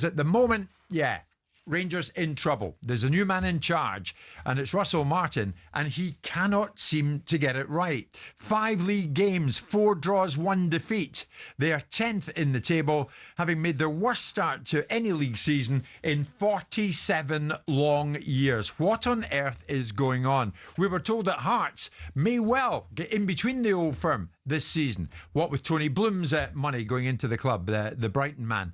At the moment, yeah, Rangers in trouble. There's a new man in charge, and it's Russell Martin, and he cannot seem to get it right. 5 league games, 4 draws, 1 defeat. They are 10th in the table, having made their worst start to any league season in 47 long years. What on earth is going on? We were told that Hearts may well get in between the old firm this season. What with Tony Bloom's money going into the club, the Brighton man.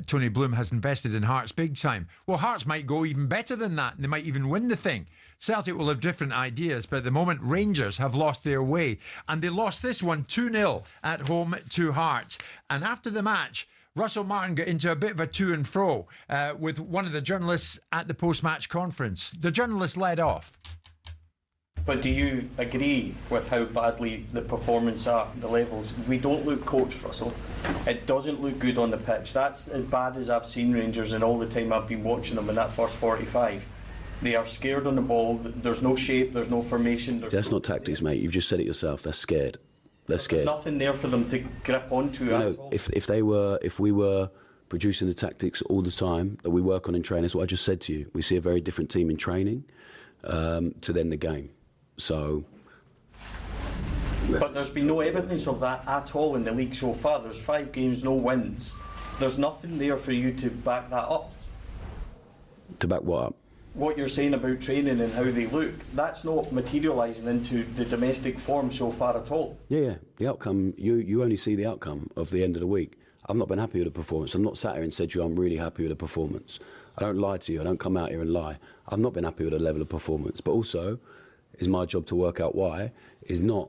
Tony Bloom has invested in Hearts big time. Well, Hearts might go even better than that. They might even win the thing. Celtic will have different ideas, but at the moment, Rangers have lost their way. And they lost this one 2-0 at home to Hearts. And after the match, Russell Martin got into a bit of a to and fro with one of the journalists at the post-match conference. The journalist led off. But do you agree with how badly the performance are, the levels? We don't look coached, Russell. It doesn't look good on the pitch. That's as bad as I've seen Rangers in all the time I've been watching them in that first 45. They are scared on the ball. There's no shape, there's no formation. That's not tactics, mate. You've just said it yourself. They're scared. They're scared. There's nothing there for them to grip onto at all. If we were producing the tactics all the time that we work on in training, that's what I just said to you. We see a very different team in training to then the game. So, but there's been no evidence of that at all in the league so far. There's 5 games, no wins. There's nothing there for you to back that up. To back what up? What you're saying about training and how they look, that's not materialising into the domestic form so far at all. Yeah. The outcome, you only see the outcome of the end of the week. I've not been happy with the performance. I'm not sat here and said to you I'm really happy with the performance. I don't lie to you. I don't come out here and lie. I've not been happy with the level of performance. But also, it's my job to work out why, is not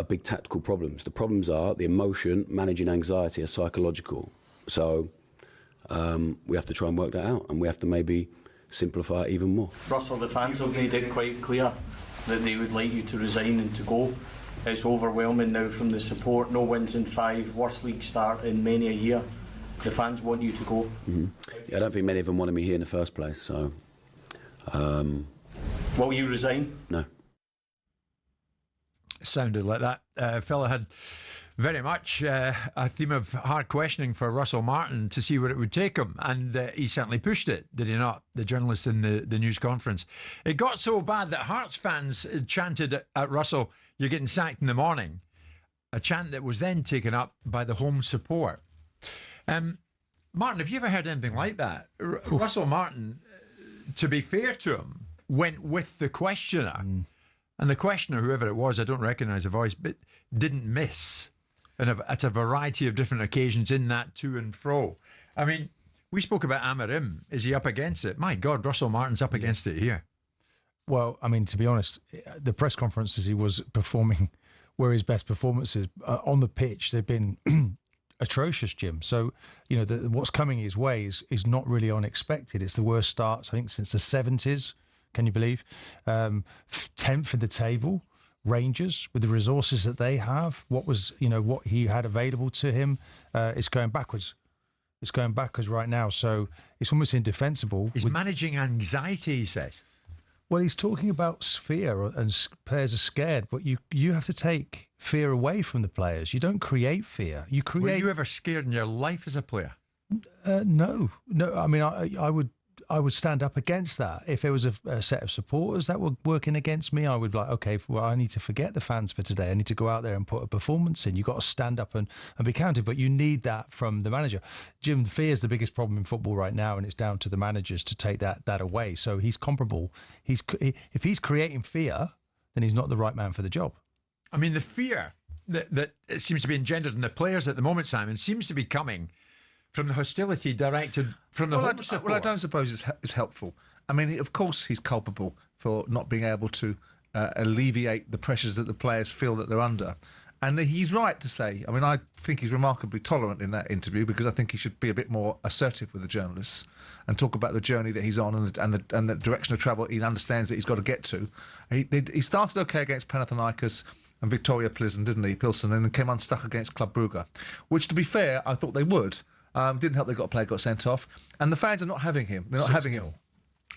big tactical problems. The problems are the emotion, managing anxiety are psychological. So we have to try and work that out, and we have to maybe simplify it even more. Russell, the fans have made it quite clear that they would like you to resign and to go. It's overwhelming now from the support. No wins in 5, worst league start in many a year. The fans want you to go. Mm-hmm. Yeah, I don't think many of them wanted me here in the first place, so... Will you resign? No. Sounded like that fella had very much a theme of hard questioning for Russell Martin to see where it would take him, and he certainly pushed it, did he not? The journalist in the news conference. It got so bad that Hearts fans chanted at Russell, "You're getting sacked in the morning," a chant that was then taken up by the home support. Martin, have you ever heard anything like that? Russell Martin, to be fair to him, went with the questioner. And the questioner, whoever it was, I don't recognise the voice, but didn't miss at a variety of different occasions in that to and fro. I mean, we spoke about Amarim. Is he up against it? My God, Russell Martin's up against it here. Well, I mean, to be honest, the press conferences he was performing were his best performances. On the pitch, they've been atrocious, Jim. So, you know, what's coming his way is not really unexpected. It's the worst starts, I think, since the 70s. Can you believe? 10th in the table. Rangers, with the resources that they have, what he had available to him, it's going backwards. It's going backwards right now. So it's almost indefensible. He's managing anxiety, he says. Well, he's talking about fear, and players are scared, but you have to take fear away from the players. You don't create fear. You create. Were you ever scared in your life as a player? No. I mean, I would stand up against that. If there was a set of supporters that were working against me, I would be like, okay, well, I need to forget the fans for today. I need to go out there and put a performance in. You've got to stand up and be counted, but you need that from the manager. Jim, fear is the biggest problem in football right now, and it's down to the managers to take that away. So he's comparable. If he's creating fear, then he's not the right man for the job. I mean, the fear that it seems to be engendered in the players at the moment, Simon, seems to be coming from the hostility directed from the home support. Well, I don't suppose it's helpful. I mean, of course he's culpable for not being able to alleviate the pressures that the players feel that they're under. And he's right to say, I mean, I think he's remarkably tolerant in that interview, because I think he should be a bit more assertive with the journalists and talk about the journey that he's on and the direction of travel he understands that he's got to get to. He started okay against Panathinaikos and Victoria Pilsen, didn't he, Pilsen, and then came unstuck against Club Brugge, which, to be fair, I thought they would. Didn't help they got a player got sent off. And the fans are not having him. They're not having him.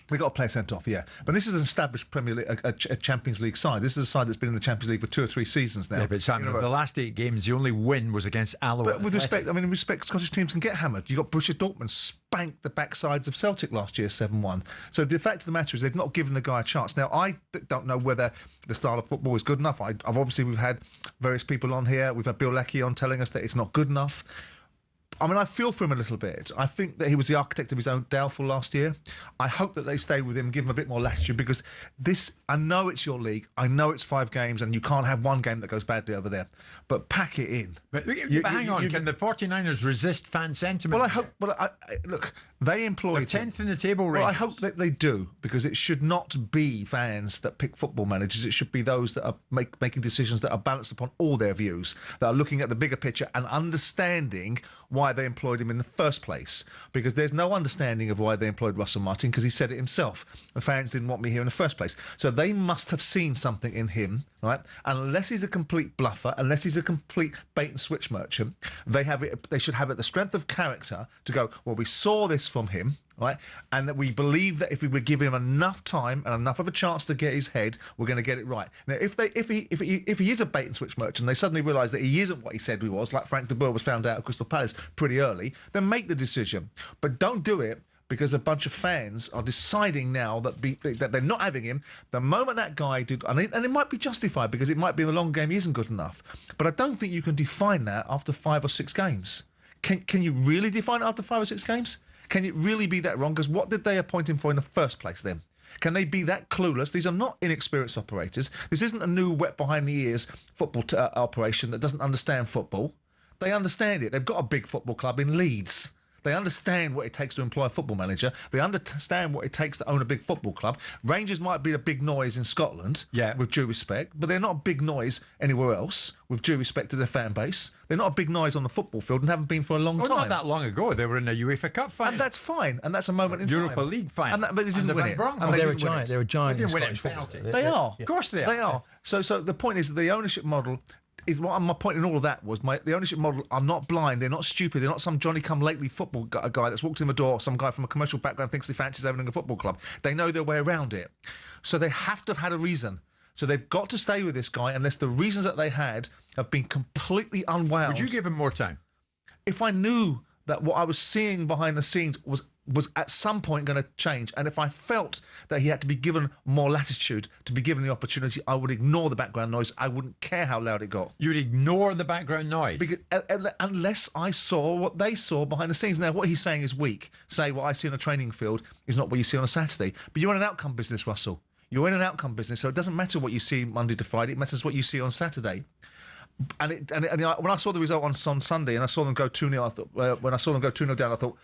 They got a player sent off, yeah. But this is an established Premier League, a Champions League side. This is a side that's been in the Champions League for 2 or 3 seasons now. Yeah, but Simon, the last 8 games, the only win was against Alloa. But with respect, Scottish teams can get hammered. You got Borussia Dortmund spanked the backsides of Celtic last year, 7-1. So the fact of the matter is they've not given the guy a chance. Now, I don't know whether the style of football is good enough. We've had various people on here. We've had Bill Leckie on telling us that it's not good enough. I mean, I feel for him a little bit. I think that he was the architect of his own downfall last year. I hope that they stay with him and give him a bit more latitude, because I know it's your league. I know it's 5 games and you can't have one game that goes badly over there. But pack it in. But hang on, can the 49ers resist fan sentiment? Well, I hope... look, they employ... They're 10th in the table, Rangers. Well, I hope that they do, because it should not be fans that pick football managers. It should be those that are making decisions that are balanced upon all their views, that are looking at the bigger picture and understanding why they employed him in the first place. Because there's no understanding of why they employed Russell Martin, because he said it himself. The fans didn't want me here in the first place. So they must have seen something in him, right? Unless he's a complete bluffer, unless he's a complete bait and switch merchant, they should have the strength of character to go, well, we saw this from him, right? And that we believe that if we would give him enough time and enough of a chance to get his head, we're going to get it right. Now, if he is a bait and switch merchant, they suddenly realise that he isn't what he said he was, like Frank de Boer was found out at Crystal Palace pretty early, then make the decision. But don't do it because a bunch of fans are deciding now that they're not having him. The moment that guy did, and it might be justified because it might be in the long game he isn't good enough, but I don't think you can define that after 5 or 6 games. Can you really define it after 5 or 6 games? Can it really be that wrong? Because what did they appoint him for in the first place then? Can they be that clueless? These are not inexperienced operators. This isn't a new wet behind the ears football operation that doesn't understand football. They understand it. They've got a big football club in Leeds. They understand what it takes to employ a football manager. They understand what it takes to own a big football club. Rangers might be a big noise in Scotland, with due respect, but they're not a big noise anywhere else, with due respect to their fan base. They're not a big noise on the football field and haven't been for a long time. Not that long ago. They were in a UEFA Cup final. And that's fine. And that's a moment in time. Europa League final. But they didn't win it. They're a giant. They're a giant. They didn't win it in in Scottish penalties. football. They are. Of course they are. They are. So the point is that the ownership model is what my point in all of that was. The ownership model are not blind. They're not stupid. They're not some Johnny-come-lately football guy that's walked in the door, some guy from a commercial background thinks he fancies owning a football club. They know their way around it. So they have to have had a reason. So they've got to stay with this guy unless the reasons that they had have been completely unwound. Would you give him more time? If I knew that what I was seeing behind the scenes was at some point going to change, and if I felt that he had to be given more latitude, to be given the opportunity, I would ignore the background noise. I wouldn't care how loud it got. You'd ignore the background noise? Because, unless I saw what they saw behind the scenes. Now, what he's saying is weak. Say what I see on a training field is not what you see on a Saturday. But you're in an outcome business, Russell. You're in an outcome business, so it doesn't matter what you see Monday to Friday. It matters what you see on Saturday. And when I saw the result on Sunday and I saw them go 2-0, when I saw them go 2-0 down, I thought,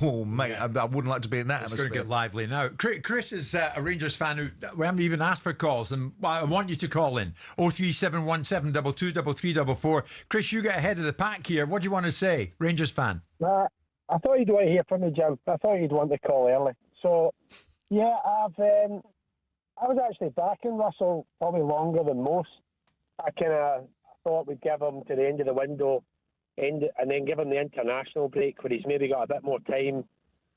oh, mate, I wouldn't like to be in that atmosphere. It's going to get lively now. Chris is a Rangers fan who we haven't even asked for calls, and I want you to call in 03717 223344. Chris, you get ahead of the pack here. What do you want to say, Rangers fan? I thought you'd want to hear from me, Jim. I thought you'd want to call early. So, yeah, I was actually backing Russell probably longer than most. I kind of thought we'd give him to the end of the window and then give him the international break where he's maybe got a bit more time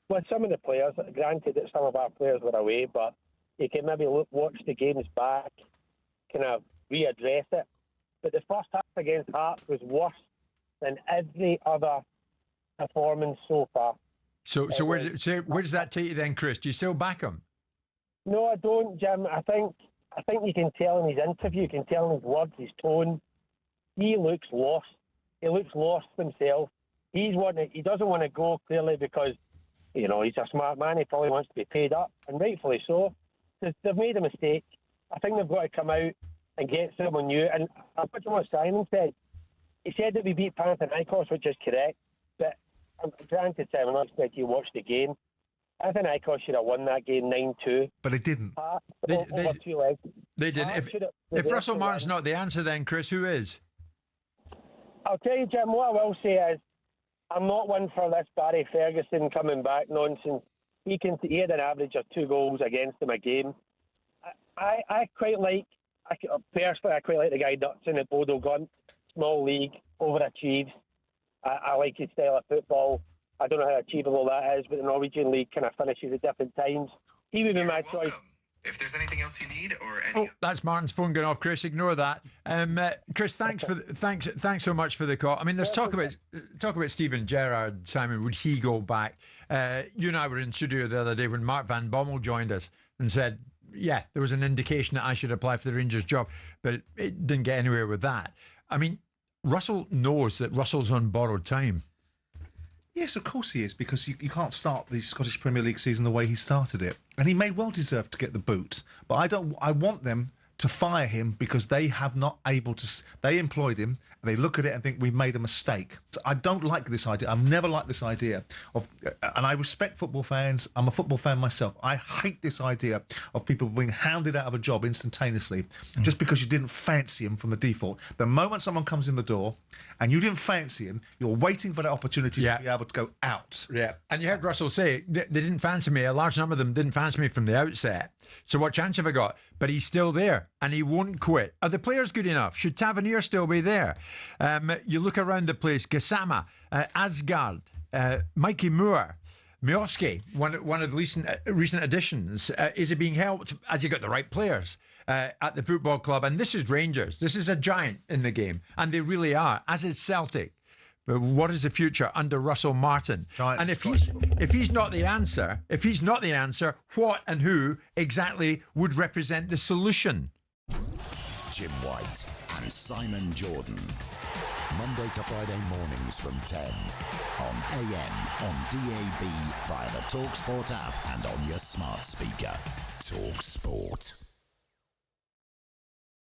with some of the players. Granted that some of our players were away, but he can maybe watch the games back, kind of readdress it. But the first half against Hearts was worse than every other performance so far. So where does that take you then, Chris? Do you still back him? No, I don't, Jim. I think you can tell in his interview, you can tell in his words, his tone. He looks lost. He looks lost himself. He doesn't want to go, clearly, because, he's a smart man. He probably wants to be paid up, and rightfully so. They've made a mistake. I think they've got to come out and get someone new. And I'll put what Simon said. He said that we beat Panathinaikos, which is correct. But granted, Simon, I expect you watched the game. Panathinaikos should have won that game 9-2. But it didn't. Over 2 legs. They didn't. If Russell Martin's not the answer, then, Chris, who is? I'll tell you, Jim, what I will say is I'm not one for this Barry Ferguson coming back nonsense. He had an average of 2 goals against him a game. I quite like the guy Dutson at Bodo Glimt. Small league, overachieves. I like his style of football. I don't know how achievable that is, but the Norwegian league kind of finishes at different times. He would be my You're choice. welcome. If there's anything else you need or any... Oh, that's Martin's phone going off, Chris. Ignore that. Chris, thanks so much for the call. I mean, there's talk about Steven Gerrard, Simon. Would he go back? You and I were in studio the other day when Mark Van Bommel joined us and said, yeah, there was an indication that I should apply for the Rangers job, but it didn't get anywhere with that. I mean, Russell knows that Russell's on borrowed time. Yes, of course he is, because you can't start the Scottish Premier League season the way he started it. And he may well deserve to get the boot. But I want them to fire him because they have not able to... They employed him, and they look at it and think we've made a mistake. So I don't like this idea. I've never liked this idea of... And I respect football fans. I'm a football fan myself. I hate this idea of people being hounded out of a job instantaneously just because you didn't fancy him from the default. The moment someone comes in the door and you didn't fancy him, you're waiting for that opportunity to be able to go out. Yeah. And you heard Russell say, they didn't fancy me. A large number of them didn't fancy me from the outset. So what chance have I got? But he's still there and he won't quit. Are the players good enough? Should Tavernier still be there? You look around the place, Gassama, Asgard, Mikey Moore, Miovski, one of the recent additions. Is he being helped? Has he got the right players at the football club? And this is Rangers. This is a giant in the game. And they really are, as is Celtic. But what is the future under Russell Martin? Giant And if he's not the answer, what and who exactly would represent the solution? Jim White and Simon Jordan. Monday to Friday mornings from 10 on AM, on DAB, via the talkSPORT app and on your smart speaker. talkSPORT.